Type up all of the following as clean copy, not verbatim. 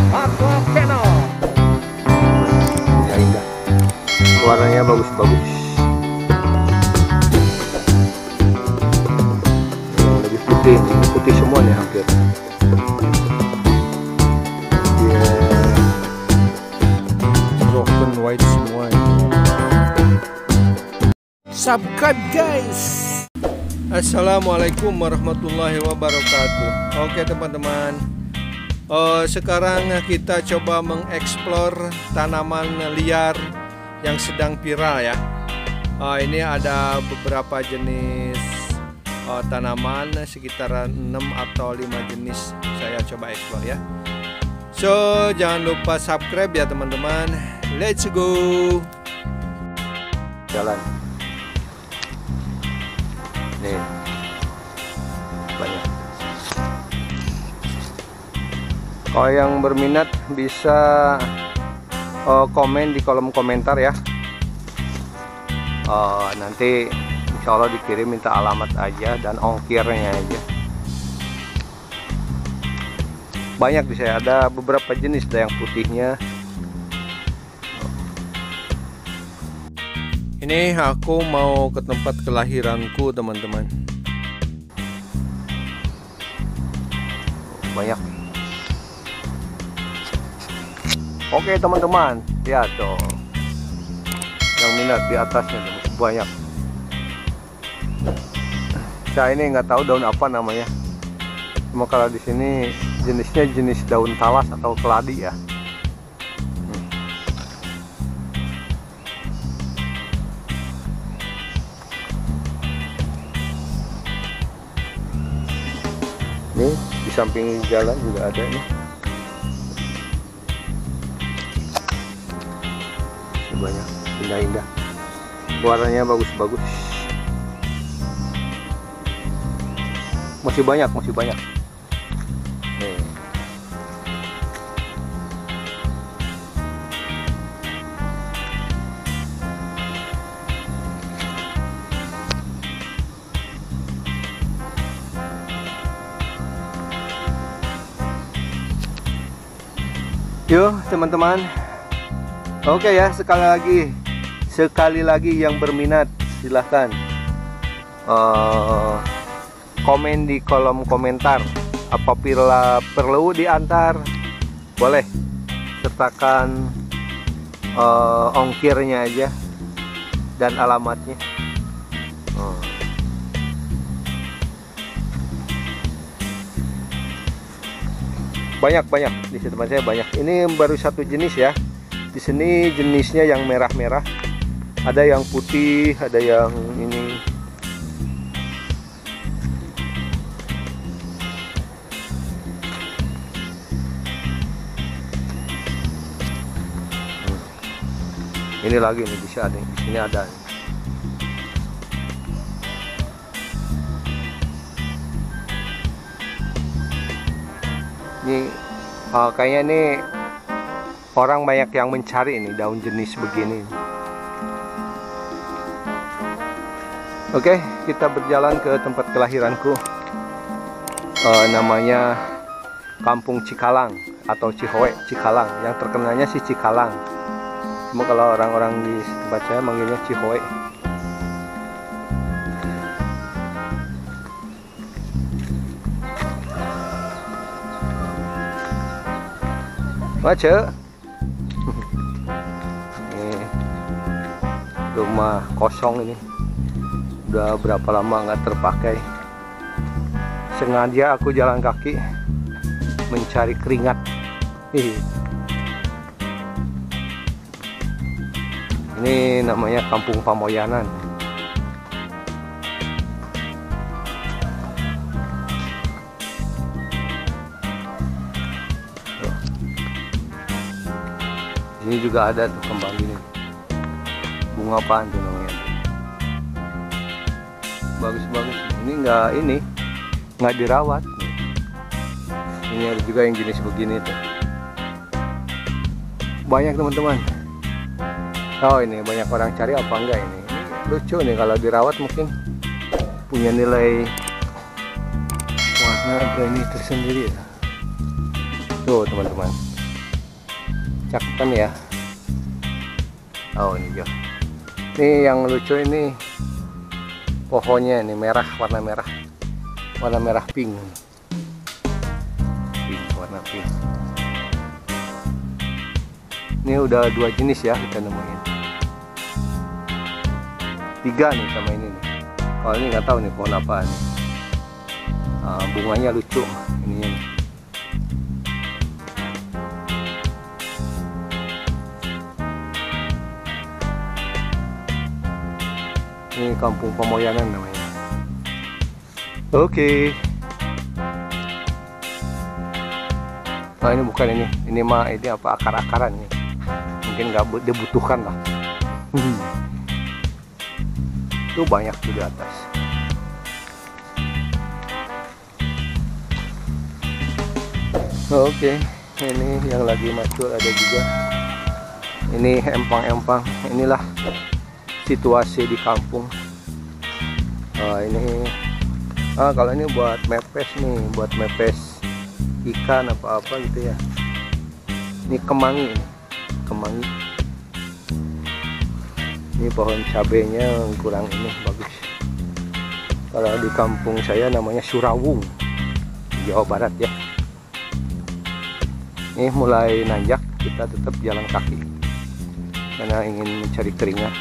Aqua Channel. Ya, indah. Warnanya bagus-bagus. Yang lebih putih, ini putih semua nih hampir. Broken white semua ini. Subscribe guys. Assalamualaikum warahmatullahi wabarakatuh. Oke teman-teman, sekarang kita coba mengeksplor tanaman liar yang sedang viral ya. Ini ada beberapa jenis tanaman, sekitar 6 atau 5 jenis saya coba eksplor ya. So jangan lupa subscribe ya teman-teman. Let's go. Jalan. Nih banyak. Kalau yang berminat bisa komen di kolom komentar ya. Nanti insya Allah dikirim, minta alamat aja dan ongkirnya aja. Banyak di saya, ada beberapa jenis, ada yang putihnya. Ini aku mau ke tempat kelahiranku teman-teman. Banyak. Oke teman-teman, lihat dong. Yang minat di atasnya banyak. Saya ini nggak tahu daun apa namanya. Cuma kalau di sini jenisnya jenis daun talas atau keladi ya. Nih di samping jalan juga ada nih. Banyak, indah-indah. Warnanya bagus-bagus. Masih banyak, masih banyak. Nih. Yuk teman-teman. Oke ya, sekali lagi yang berminat silahkan komen di kolom komentar. Apabila perlu diantar boleh sertakan ongkirnya aja dan alamatnya. Banyak di tempat saya banyak. Ini baru satu jenis ya. Di sini jenisnya yang merah-merah. Ada yang putih, ada yang ini. Ini lagi nih, bisa nih. Di sini ada. Ini kayaknya ini orang banyak yang mencari ini daun jenis begini. Oke, kita berjalan ke tempat kelahiranku. Namanya Kampung Cikalang atau Cihoe Cikalang. Yang terkenalnya sih Cikalang. Cuma kalau orang-orang di tempat saya manggilnya Cihoe. Baca. Ini rumah kosong ini. Udah berapa lama nggak terpakai. Sengaja aku jalan kaki mencari keringat. Ini namanya Kampung Pamoyanan. Ini juga ada tuh kembang gini. Bunga apaan tuh namanya? Bagus-bagus. Ini nggak dirawat. Ini ada juga yang jenis begini tuh. Banyak teman-teman. Oh ini banyak orang cari apa enggak ini? Lucu nih kalau dirawat, mungkin punya nilai warna ini tersendiri ya. Tuh teman-teman. Cakep kan ya. Oh ini Jo. Ini yang lucu ini pohonnya ini merah, warna merah pink. Warna pink. Ini udah 2 jenis ya kita nemuin. 3 nih sama ini nih. Kalau ini nggak tahu nih pohon apaan. Bunganya lucu ininya nih. Ini Kampung Pamoyanan namanya. Oke. Oh ini bukan ini mah ini apa akar-akaran nih. Mungkin nggak dibutuhkan lah. Itu banyak tuh di atas. Oke, ini yang lagi mature ada juga. Ini empang-empang. Inilah situasi di kampung. Kalau ini buat mepes nih, buat mepes ikan apa-apa gitu ya. Ini kemangi. Ini pohon cabenya kurang ini bagus. Kalau di kampung saya namanya Surawung, Jawa Barat ya. Ini mulai nanjak, kita tetap jalan kaki karena ingin mencari keringat.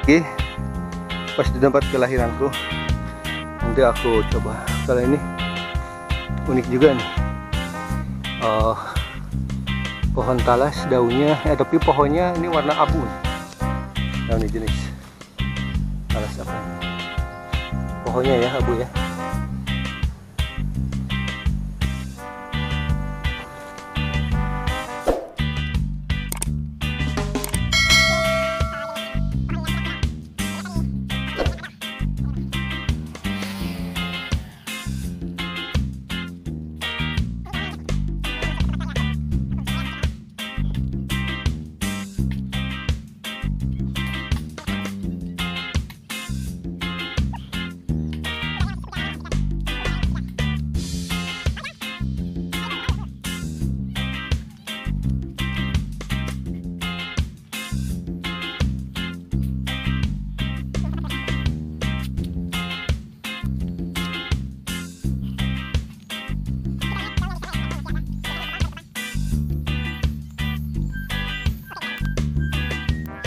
Oke, pas di tempat kelahiranku, nanti aku coba. Kalau ini unik juga nih, pohon talas daunnya, tapi pohonnya ini warna abu, daunnya jenis talas apa ini? Pohonnya ya abu ya.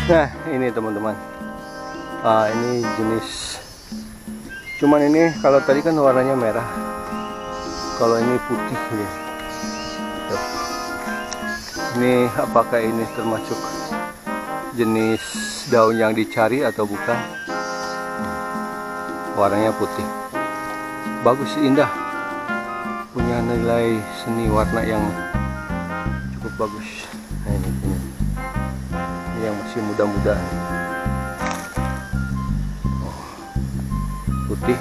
Nah ini teman-teman, ini jenis, cuman ini kalau tadi kan warnanya merah, kalau ini putih ya. Tuh. Ini apakah ini termasuk jenis daun yang dicari atau bukan? Warnanya putih, bagus, indah, punya nilai seni warna yang cukup bagus. Nah, ini yang masih muda-muda, putih.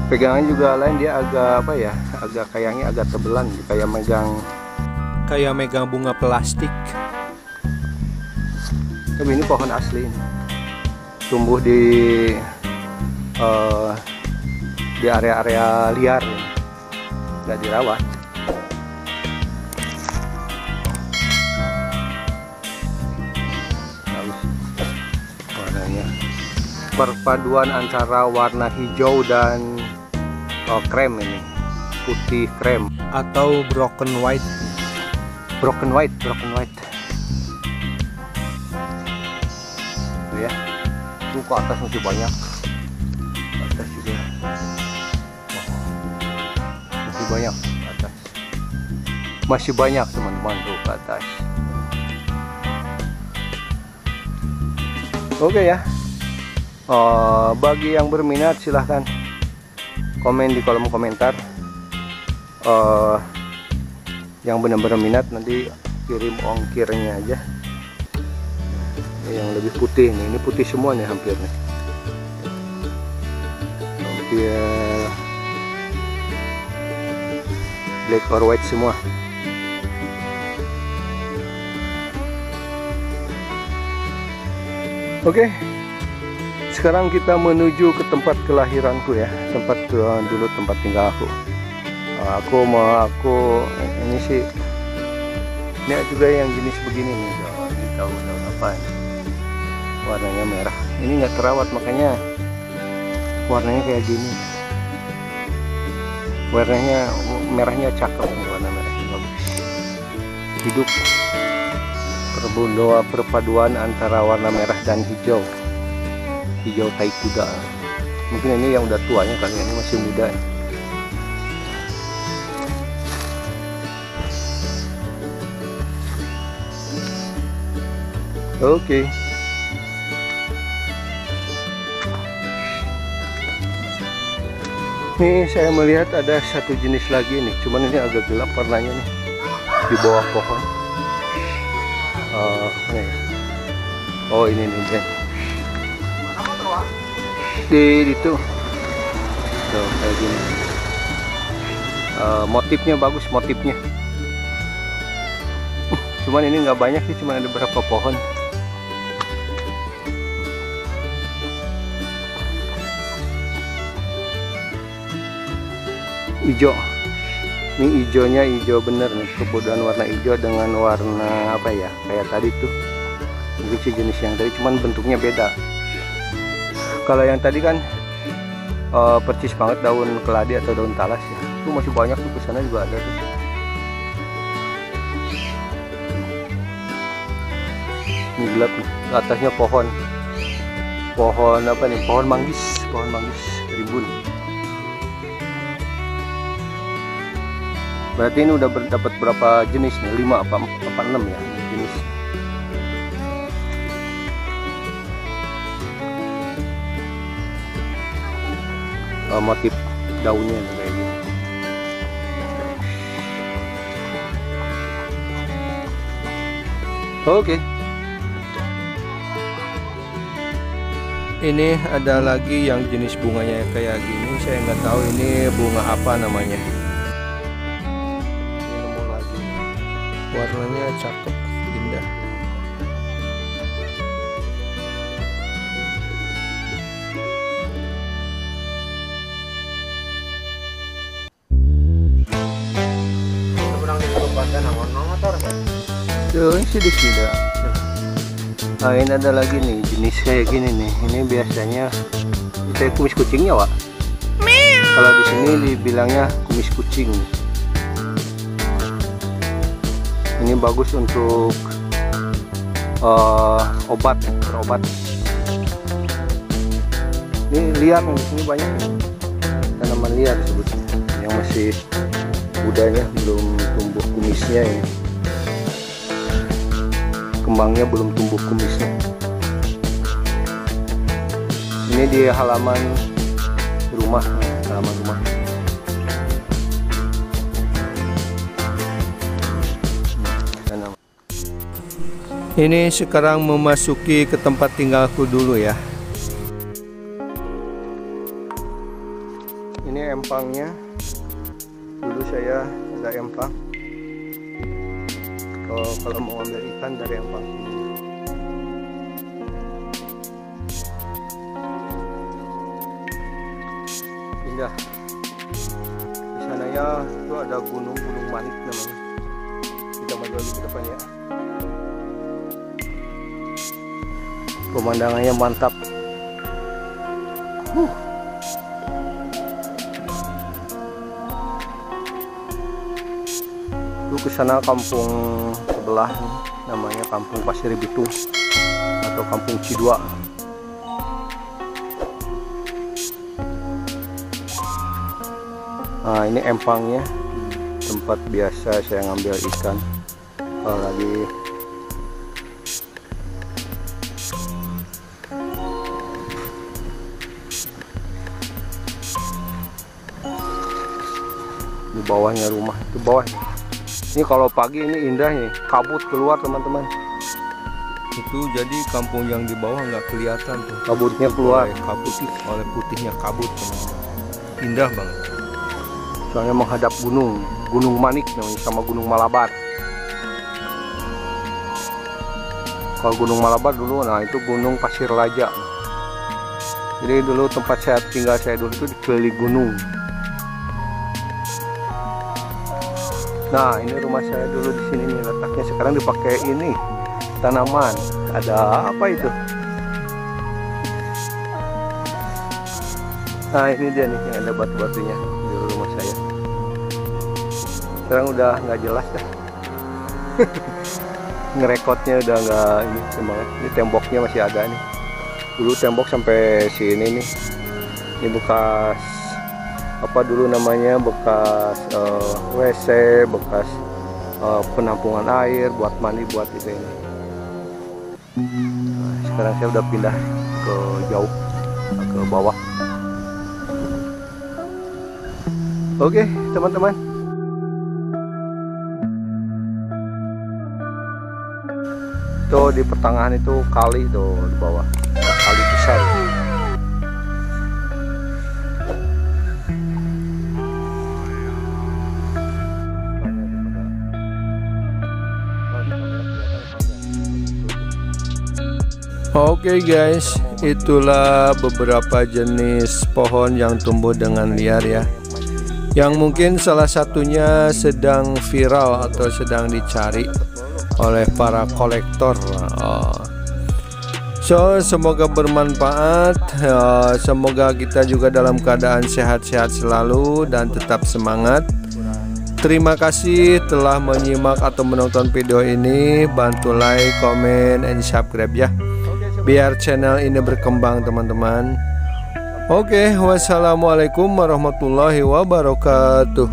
Pegangan juga lain, dia agak apa ya, agak kayaknya agak tebelan, kayak megang bunga plastik. Tapi ini pohon asli, tumbuh di area-area liar, nggak dirawat. Perpaduan antara warna hijau dan krem, ini putih krem atau broken white. Tuh ya, tuh ke atas masih banyak, ke atas juga masih banyak, ke atas masih banyak teman-teman, tuh ke atas. Oke ya. Bagi yang berminat silahkan komen di kolom komentar. Yang benar-benar minat nanti kirim ongkirnya aja. yang lebih putih nih, ini putih semua nih hampir nih. Hampir black or white semua. Oke, sekarang kita menuju ke tempat kelahiranku ya, tempat dulu tempat tinggal aku. Aku ini sih, ini juga yang jenis begini nih, tahu apa ya? Warnanya merah. Ini nggak terawat makanya warnanya kayak gini. Warnanya merahnya cakep, warna merahnya bagus. Hidup. Perpaduan antara warna merah dan hijau tai kuda. Mungkin ini yang udah tuanya kali, ini masih muda. Oke. Ini saya melihat ada satu jenis lagi nih, cuman ini agak gelap warnanya nih, di bawah pohon. Oh ini nih di itu tuh kayak gini. Motifnya bagus, motifnya. Cuman ini nggak banyak sih, cuma ada beberapa pohon. Hijau. Ini hijaunya hijau bener nih, kebutuhan warna hijau dengan warna apa ya, kayak tadi tuh mungkin sih jenis yang tadi, cuman bentuknya beda. Kalau yang tadi kan percis banget daun keladi atau daun talas ya, itu masih banyak tuh, kesana juga ada tuh. Ini gelap nih, atasnya pohon apa nih, pohon manggis rimbun. Berarti ini udah dapat berapa jenis nih? 5 apa 6 ya jenis. Motif daunnya kayak gini. Oke. Ini ada lagi yang jenis bunganya kayak gini. Saya nggak tahu ini bunga apa namanya. Warnanya cakep, indah. Tuh, ini sedikit. Nah, ini ada lagi nih jenis kayak gini nih. Ini biasanya kita kumis kucingnya, Wak. Kalau di sini dibilangnya kumis kucing. Ini bagus untuk obat. Ini liar nih, ini banyak tanaman liar sebutnya, yang masih mudanya belum tumbuh kumisnya ya. Kembangnya belum tumbuh kumisnya. Ini di halaman rumah. Ini sekarang memasuki ke tempat tinggalku dulu ya. Ini empangnya. Dulu saya ada empang. Kalau mau ambil ikan dari empang ini. Indah. Di sananya itu ada gunung Manik namanya. Kita maju lagi ke depan ya. Pemandangannya mantap. Itu kesana kampung sebelah namanya Kampung Pasir Bitung atau Kampung Cidua. Nah, ini empangnya, tempat biasa saya ngambil ikan kalau lagi di bawahnya rumah itu bawah. Ini kalau pagi ini indah nih, kabut keluar teman-teman. Itu jadi kampung yang di bawah nggak kelihatan tuh. Kabutnya keluar. Oleh putihnya kabut. Indah banget. Soalnya menghadap Gunung Manik namanya, sama Gunung Malabar. Kalau Gunung Malabar dulu, nah itu Gunung Pasir Laja. Jadi dulu tempat tinggal saya dulu itu dikelilingi gunung. Nah, ini rumah saya dulu di sini nih letaknya. Sekarang dipakai ini tanaman. Ada apa itu? Nah, ini dia nih yang ada batu-batunya di rumah saya. Sekarang udah nggak jelas dah. Ngerekodnya udah nggak ini semangat. Ini temboknya masih ada nih. Dulu tembok sampai sini nih. Ini bekas apa dulu namanya, bekas WC, bekas penampungan air buat mandi, buat itu ini. Nah, sekarang saya udah pindah ke jauh, ke bawah. Oke, teman-teman. Tuh di pertengahan itu kali tuh di bawah. Kali besar. Oke guys, itulah beberapa jenis pohon yang tumbuh dengan liar ya. Yang mungkin salah satunya sedang viral atau sedang dicari oleh para kolektor. So, semoga bermanfaat. Semoga kita juga dalam keadaan sehat-sehat selalu dan tetap semangat. Terima kasih telah menyimak atau menonton video ini. Bantu like, comment, and subscribe ya, biar channel ini berkembang teman-teman. Oke, wassalamualaikum warahmatullahi wabarakatuh.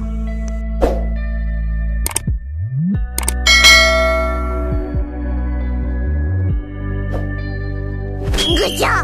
Good job!